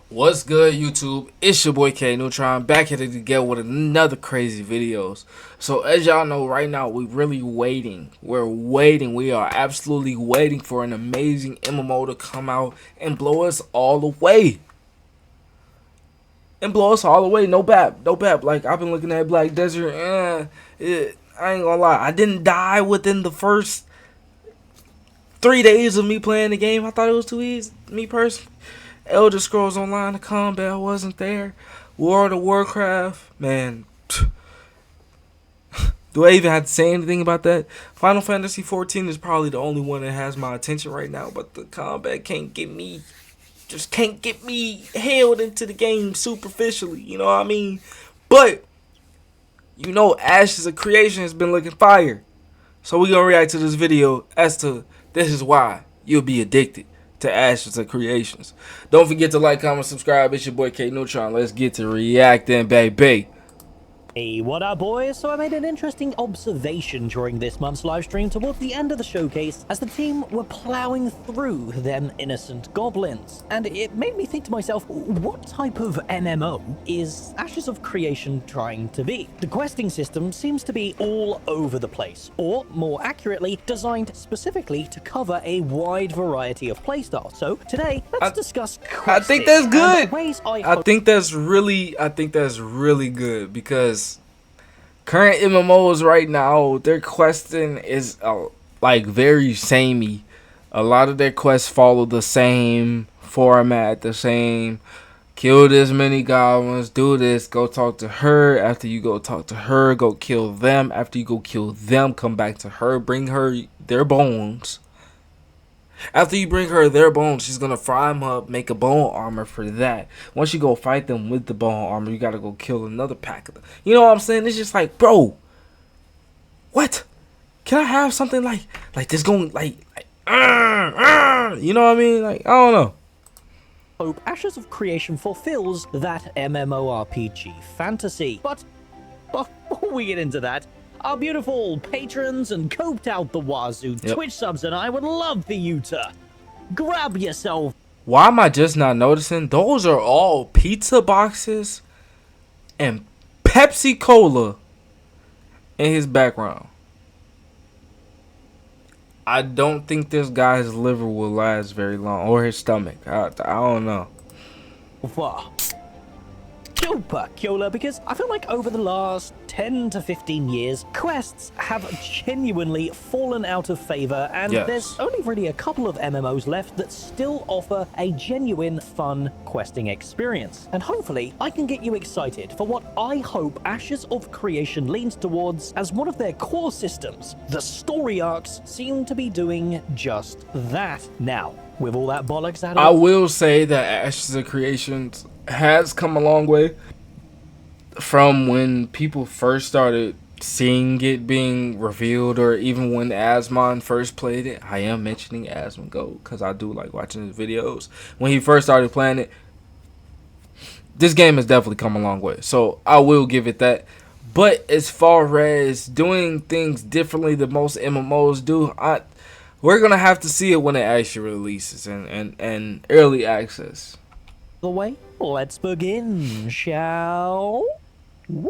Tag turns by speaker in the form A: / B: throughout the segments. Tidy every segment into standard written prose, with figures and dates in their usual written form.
A: What's good, YouTube? It's your boy KNeutron back here together with another crazy videos. So as y'all know, right now we're really waiting. We're waiting. We are absolutely waiting for an amazing MMO to come out and blow us all away. No bap, no bap. Like I've been looking at Black Desert, I ain't gonna lie. I didn't die within the first 3 days of me playing the game. I thought it was too easy, me personally. Elder Scrolls Online, the combat wasn't there. World of Warcraft, man. Do I even have to say anything about that? Final Fantasy 14 is probably the only one that has my attention right now, but the combat can't get me held into the game superficially, you know what I mean? But, you know, Ashes of Creation has been looking fire. So we're going to react to this video as to this is why you'll be addicted to Ashes of Creations. Don't forget to like, comment, subscribe. It's your boy KNeutron. Let's get to reacting, baby.
B: Hey, what up, boys? So I made an interesting observation during this month's livestream towards the end of the showcase as the team were plowing through them innocent goblins. And it made me think to myself, what type of MMO is Ashes of Creation trying to be? The questing system seems to be all over the place, or more accurately, designed specifically to cover a wide variety of playstyles. So today, let's discuss questing.
A: I think that's good.
B: I
A: think that's really good because current MMOs right now, their questing is like very samey. A lot of their quests follow the same format, the same kill this many goblins, do this, go talk to her. After you go talk to her, go kill them. After you go kill them, come back to her, bring her their bones. After you bring her their bones, she's gonna fry them up, make a bone armor for that. Once you go fight them with the bone armor, you gotta go kill another pack of them. You know what I'm saying? It's just like, bro, what? Can I have something like this going you know what I mean? Like, I don't know.
B: Hope Ashes of Creation fulfills that MMORPG fantasy. But before we get into that, our beautiful patrons and coped out the wazoo Twitch subs and I would love for you to grab yourself.
A: Why am I just not noticing? Those are all pizza boxes and Pepsi Cola in his background. I don't think this guy's liver will last very long, or his stomach. I don't know.
B: Super Kyola, because I feel like over the last 10 to 15 years, quests have genuinely fallen out of favor, and there's only really a couple of MMOs left that still offer a genuine, fun questing experience. And hopefully, I can get you excited for what I hope Ashes of Creation leans towards as one of their core systems. The story arcs seem to be doing just that. Now, with all that bollocks out of
A: I will say that Ashes of Creation has come a long way from when people first started seeing it being revealed, or even when Asmon first played it. I am mentioning Asmongold because I do like watching his videos. When he first started playing it, this game has definitely come a long way, so I will give it that. But as far as doing things differently than most MMOs do, we're gonna have to see it when it actually releases and early access.
B: The way, let's begin, shall we?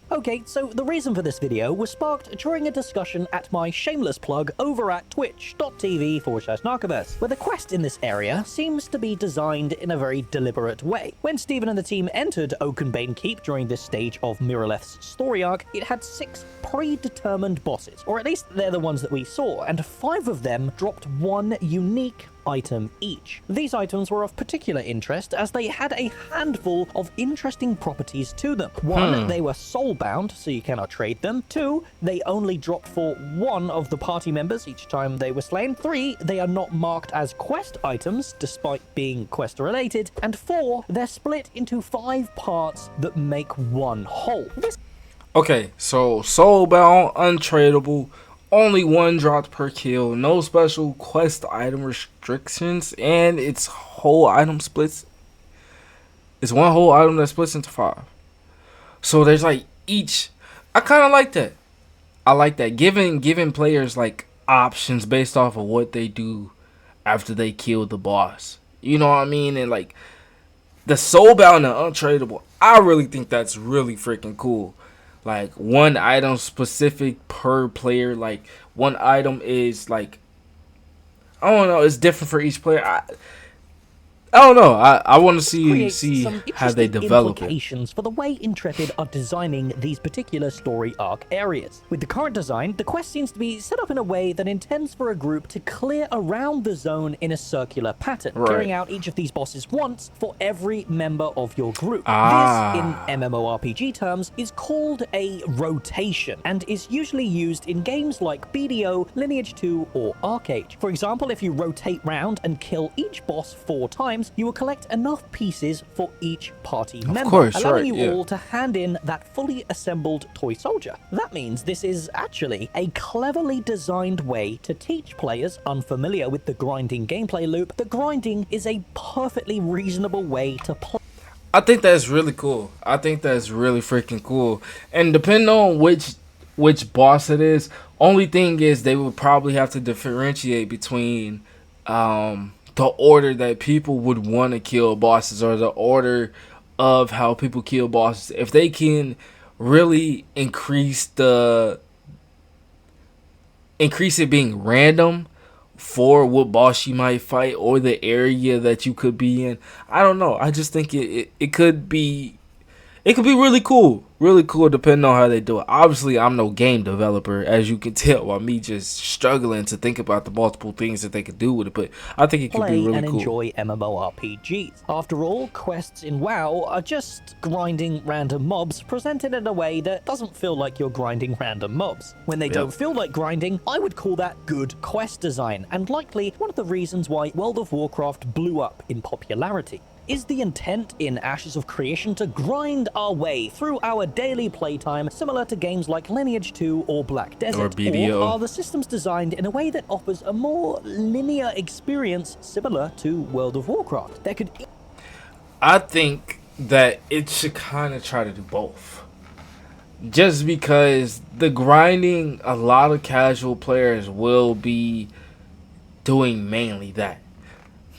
B: Okay, so the reason for this video was sparked during a discussion at my shameless plug over at twitch.tv/Narcoverse, where the quest in this area seems to be designed in a very deliberate way. When Steven and the team entered Oakenbane Keep during this stage of Miraleth's story arc, it had 6 predetermined bosses, or at least they're the ones that we saw, and 5 of them dropped one unique item each. These items were of particular interest as they had a handful of interesting properties to them. 1, they were soul-bound, so you cannot trade them. 2, they only dropped for 1 of the party members each time they were slain. 3, they are not marked as quest items, despite being quest-related. And 4, they're split into 5 parts that make one whole.
A: Okay, so soul-bound, untradeable, only 1 dropped per kill, no special quest item restrictions, and it's whole item splits. It's 1 whole item that splits into 5. So there's like each. I kind of like that. I like that, giving players like options based off of what they do after they kill the boss. You know what I mean? And like the soulbound and untradeable, I really think that's really freaking cool. Like one item specific per player. Like one item is like, I don't know, it's different for each player. I don't know. I want to see
B: some
A: how they
B: interesting
A: develop it.
B: implications for the way Intrepid are designing these particular story arc areas. With the current design, the quest seems to be set up in a way that intends for a group to clear around the zone in a circular pattern,
A: Right.
B: carrying out each of these bosses once for every member of your group.
A: Ah.
B: This, in MMORPG terms, is called a rotation, and is usually used in games like BDO, Lineage 2, or Arcade. For example, if you rotate round and kill each boss 4 times, you will collect enough pieces for each party member,
A: course,
B: allowing
A: right,
B: you
A: yeah.
B: all to hand in that fully assembled toy soldier. That means this is actually a cleverly designed way to teach players unfamiliar with the grinding gameplay loop that grinding is a perfectly reasonable way to play.
A: I think that's really cool. I think that's really freaking cool. And depending on which boss it is, only thing is they would probably have to differentiate between the order that people would want to kill bosses, or the order of how people kill bosses. If they can really increase it being random for what boss you might fight or the area that you could be in, I don't know. I just think it could be really cool. Really cool depending on how they do it. Obviously, I'm no game developer, as you can tell by me just struggling to think about the multiple things that they could do with it, but I think it could be
B: Play
A: really
B: and
A: cool.
B: enjoy MMORPGs. After all, quests in WoW are just grinding random mobs presented in a way that doesn't feel like you're grinding random mobs. When they don't feel like grinding, I would call that good quest design, and likely one of the reasons why World of Warcraft blew up in popularity. Is the intent in Ashes of Creation to grind our way through our daily playtime, similar to games like Lineage 2 or Black Desert?
A: Or BDO.
B: Or are the systems designed in a way that offers a more linear experience similar to World of Warcraft? That could...
A: I think that it should kind of try to do both. Just because the grinding, a lot of casual players will be doing mainly that.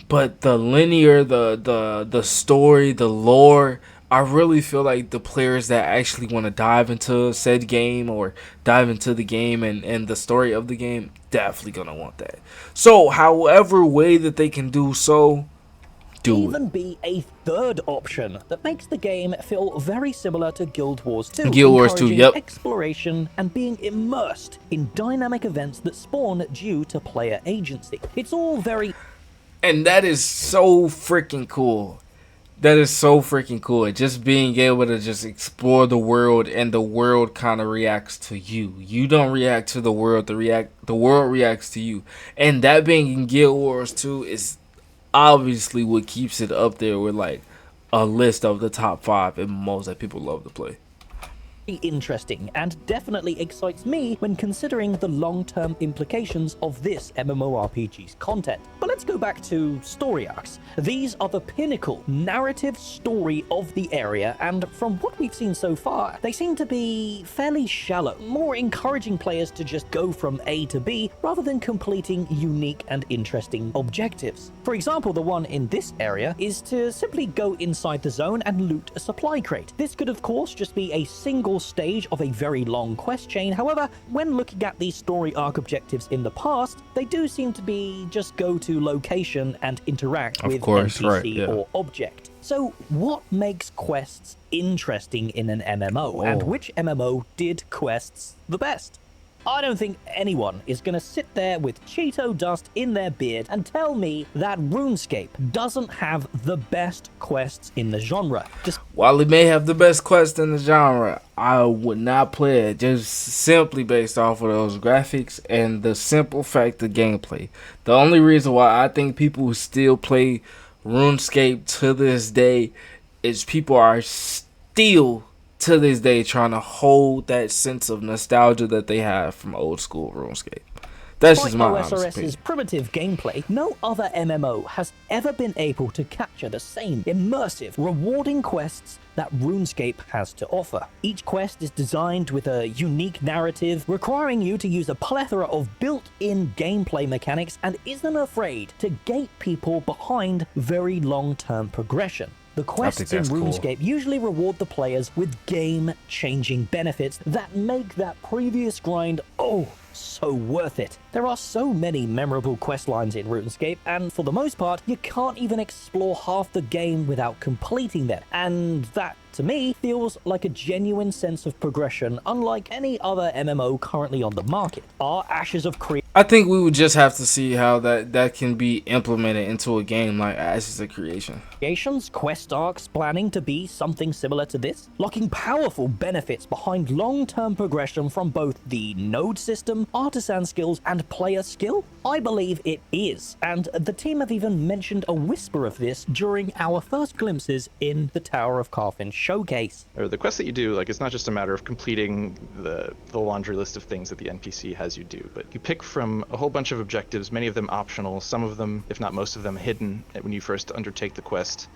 A: But the linear, the story, the lore, I really feel like the players that actually want to dive into said game or dive into the game and the story of the game, definitely gonna want that. So however way that they can do so, do
B: even
A: it.
B: be a third option that makes the game feel very similar to Guild Wars 2,
A: Guild Wars 2,
B: encouraging
A: yep.
B: exploration and being immersed in dynamic events that spawn due to player agency. It's all very...
A: And that is so freaking cool. That is so freaking cool. Just being able to just explore the world, and the world kind of reacts to you. You don't react to the world. The world reacts to you. And that being in Guild Wars 2 is obviously what keeps it up there with like a list of the top 5 MMOs that people love to play.
B: interesting and definitely excites me when considering the long-term implications of this MMORPG's content. But let's go back to story arcs. These are the pinnacle narrative story of the area, and from what we've seen so far, they seem to be fairly shallow, more encouraging players to just go from A to B rather than completing unique and interesting objectives. For example, the one in this area is to simply go inside the zone and loot a supply crate. This could of course just be a single stage of a very long quest chain. However, when looking at these story arc objectives in the past, they do seem to be just go to location and interact with NPC
A: right, yeah.
B: or object. So what makes quests interesting in an MMO, and which MMO did quests the best? I don't think anyone is going to sit there with Cheeto dust in their beard and tell me that RuneScape doesn't have the best quests in the genre.
A: While it may have the best quest in the genre, I would not play it just simply based off of those graphics and the simple fact of gameplay. The only reason why I think people still play RuneScape to this day is people are still to this day trying to hold that sense of nostalgia that they have from old school RuneScape. That's
B: Despite
A: just my honest
B: OSRS's
A: opinion.
B: primitive gameplay, no other MMO has ever been able to capture the same immersive, rewarding quests that RuneScape has to offer. Each quest is designed with a unique narrative, requiring you to use a plethora of built-in gameplay mechanics and isn't afraid to gate people behind very long-term progression. The quests in RuneScape usually reward the players with game-changing benefits that make that previous grind so worth it. There are so many memorable quest lines in RuneScape, and for the most part, you can't even explore half the game without completing them, and that, to me, feels like a genuine sense of progression, unlike any other MMO currently on the market. Are Ashes of Creation...
A: I think we would just have to see how that can be implemented into a game like Ashes of Creation.
B: Quest arcs planning to be something similar to this, locking powerful benefits behind long-term progression from both the node system, artisan skills, and player skill? I believe it is, and the team have even mentioned a whisper of this during our first glimpses in the Tower of Carfin showcase.
C: Or the quest that you do, like, it's not just a matter of completing the laundry list of things that the NPC has you do, but you pick from a whole bunch of objectives, many of them optional, some of them, if not most of them, hidden when you first undertake the quest.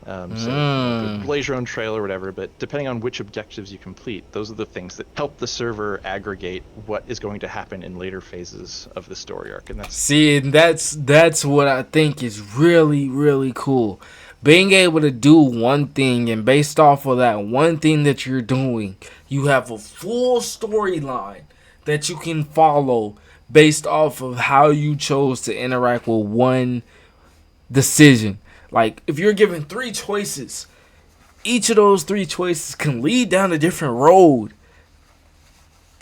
C: So you could blaze your own trail or whatever, but depending on which objectives you complete, those are the things that help the server aggregate what is going to happen in later phases of the story arc. And
A: that's what I think is really, really cool. Being able to do one thing, and based off of that one thing that you're doing, you have a full storyline that you can follow based off of how you chose to interact with one decision. Like, if you're given 3 choices, each of those 3 choices can lead down a different road.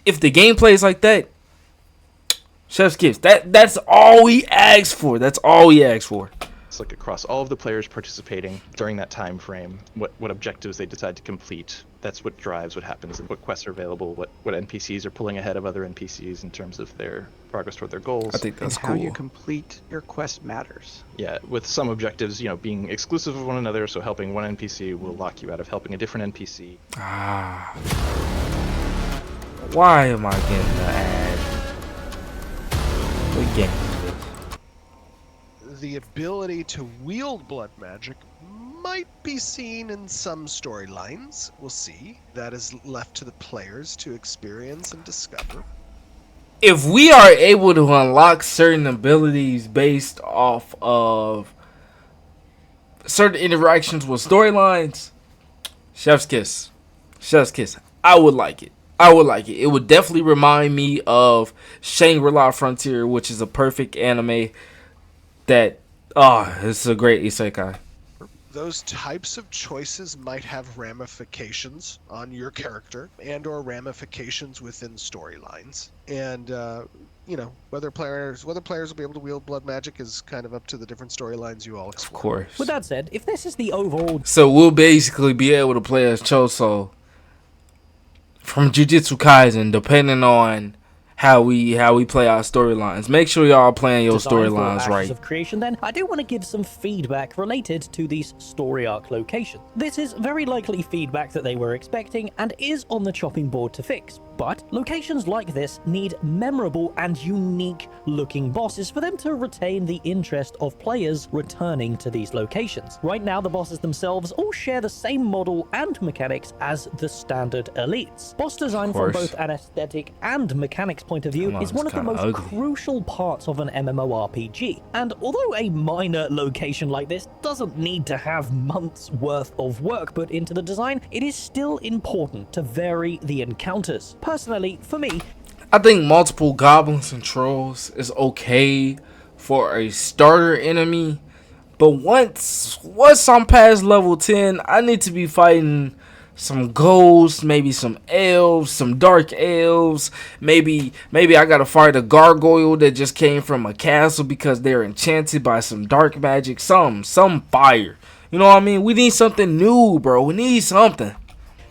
A: If the gameplay is like that, chef's kiss. That's all we asked for. That's all we asked for.
C: It's like across all of the players participating during that time frame, what objectives they decide to complete. That's what drives what happens and what quests are available, what NPCs are pulling ahead of other NPCs in terms of their progress toward their goals.
A: I think that's
D: and
A: cool.
D: How you complete your quest matters.
C: Yeah, with some objectives, being exclusive of one another, so helping one NPC will lock you out of helping a different NPC.
A: Why am I getting the ad? What game is this?
E: The ability to wield blood magic might be seen in some storylines. We'll see. That is left to the players to experience and discover.
A: If we are able to unlock certain abilities based off of certain interactions with storylines, chef's kiss. Chef's kiss. I would like it. It would definitely remind me of Shangri-La Frontier, which is a perfect anime that, it's a great isekai.
E: Those types of choices might have ramifications on your character and or ramifications within storylines. And, whether players will be able to wield blood magic is kind of up to the different storylines you all explore.
A: Of course.
B: With that said, if this is the overall...
A: So we'll basically be able to play as Choso from Jujutsu Kaisen, depending on how we play our storylines. Make sure y'all playing your storylines right.
B: Of Creation, then, I do want to give some feedback related to these story arc locations. This is very likely feedback that they were expecting and is on the chopping board to fix. But locations like this need memorable and unique looking bosses for them to retain the interest of players returning to these locations. Right now, the bosses themselves all share the same model and mechanics as the standard elites. Boss design from both an aesthetic and mechanics point of view is one of the most crucial parts of an MMORPG. And although a minor location like this doesn't need to have months worth of work put into the design, it is still important to vary the encounters. Personally, for me,
A: I think multiple goblins and trolls is okay for a starter enemy, but once I'm past level 10, I need to be fighting some ghosts, maybe some elves, some dark elves. Maybe I gotta fight a gargoyle that just came from a castle because they're enchanted by some dark magic, some fire. You know what I mean? We need something new, bro. We need something.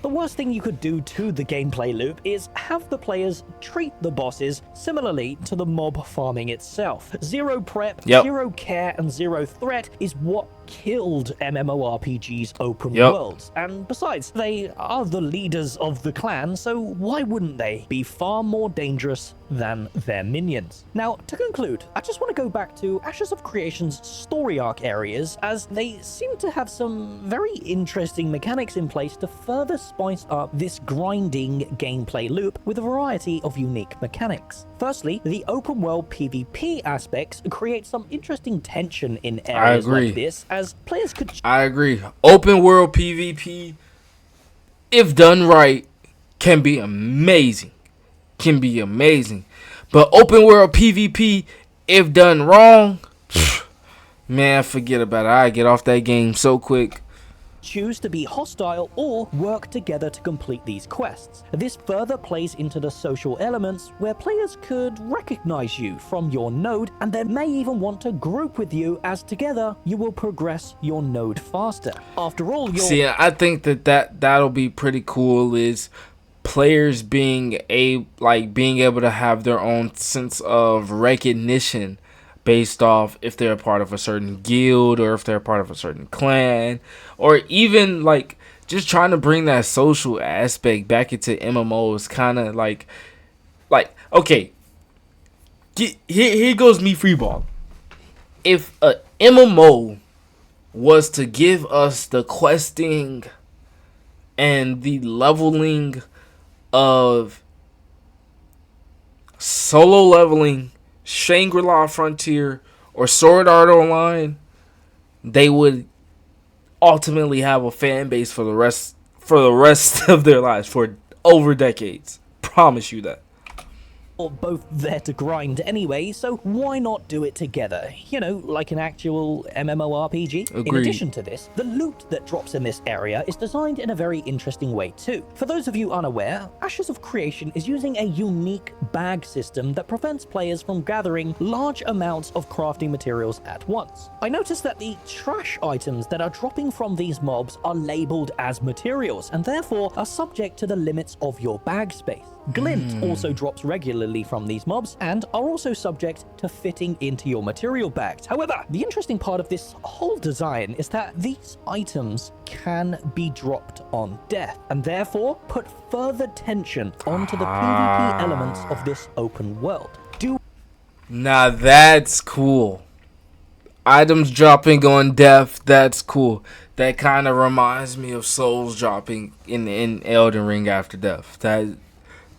B: the worst thing you could do to the gameplay loop is have the players treat the bosses similarly to the mob farming itself. Zero prep, zero care, and zero threat is what killed MMORPGs open
A: Yep.
B: worlds, and besides, they are the leaders of the clan, so why wouldn't they be far more dangerous than their minions? Now, to conclude, I just want to go back to Ashes of Creation's story arc areas, as they seem to have some very interesting mechanics in place to further spice up this grinding gameplay loop with a variety of unique mechanics. Firstly, the open world PvP aspects create some interesting tension in areas like this, as players could...
A: I agree. Open world PvP, if done right, can be amazing. But open world PvP, if done wrong, man, forget about it. I get off that game so quick.
B: choose to be hostile or work together to complete these quests. This further plays into the social elements where players could recognize you from your node and then may even want to group with you, as together you will progress your node faster. After all,
A: See, I think that'll be pretty cool, is players being able to have their own sense of recognition based off if they're a part of a certain guild or if they're a part of a certain clan, or even like just trying to bring that social aspect back into MMOs. Kind of like okay, here goes me freeball. If a MMO was to give us the questing and the leveling of solo leveling, Shangri-La Frontier, or Sword Art Online, they would ultimately have a fan base for the rest of their lives, for over decades. Promise you that.
B: both there to grind anyway, so why not do it together? You know, like an actual MMORPG. In
A: Agreed.
B: addition to this, the loot that drops in this area is designed in a very interesting way too. For those of you unaware, Ashes of Creation is using a unique bag system that prevents players from gathering large amounts of crafting materials at once. I noticed that the trash items that are dropping from these mobs are labeled as materials, and therefore are subject to the limits of your bag space. Glint also drops regularly from these mobs and are also subject to fitting into your material bags. However, the interesting part of this whole design is that these items can be dropped on death, and therefore put further tension onto the PvP elements of this open world.
A: Now that's cool. Items dropping on death, that's cool. That kind of reminds me of souls dropping in Elden Ring after death.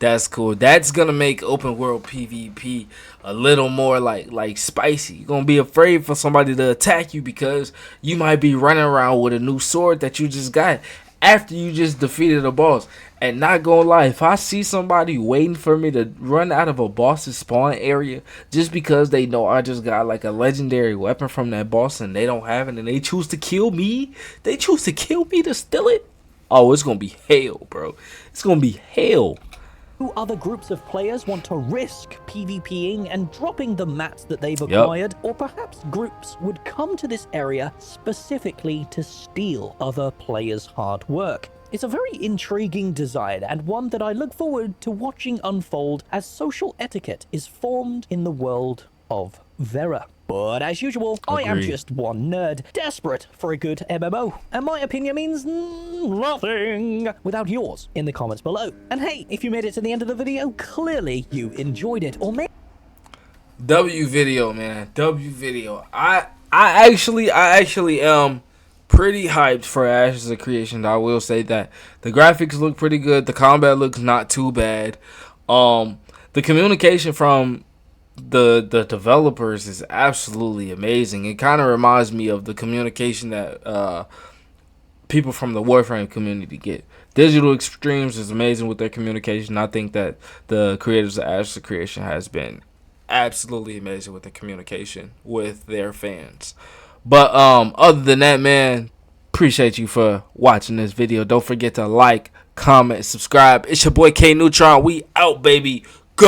A: That's cool. That's gonna make open world PvP a little more like spicy. You're gonna be afraid for somebody to attack you because you might be running around with a new sword that you just got after you just defeated a boss. And not gonna lie, if I see somebody waiting for me to run out of a boss's spawn area just because they know I just got like a legendary weapon from that boss and they don't have it and they choose to kill me to steal it, oh, it's gonna be hell, bro. It's gonna be hell.
B: Other groups of players want to risk PvPing and dropping the mats that they've acquired, or perhaps groups would come to this area specifically to steal other players' hard work. It's a very intriguing design, and one that I look forward to watching unfold as social etiquette is formed in the world of Vera. But as usual, I am
A: Agreed.
B: just one nerd, desperate for a good MMO, and my opinion means nothing without yours in the comments below. And hey, if you made it to the end of the video, clearly you enjoyed it, or maybe
A: W video, man. W video. I actually am pretty hyped for Ashes of Creation. I will say that the graphics look pretty good. The combat looks not too bad. The communication from the developers is absolutely amazing. It kind of reminds me of the communication that people from the Warframe community get. Digital Extremes is amazing with their communication. I think that the creators of Ashes of Creation has been absolutely amazing with the communication with their fans. But other than that, man, appreciate you for watching this video. Don't forget to like, comment, subscribe. It's your boy KNeutron. We out, baby. Go!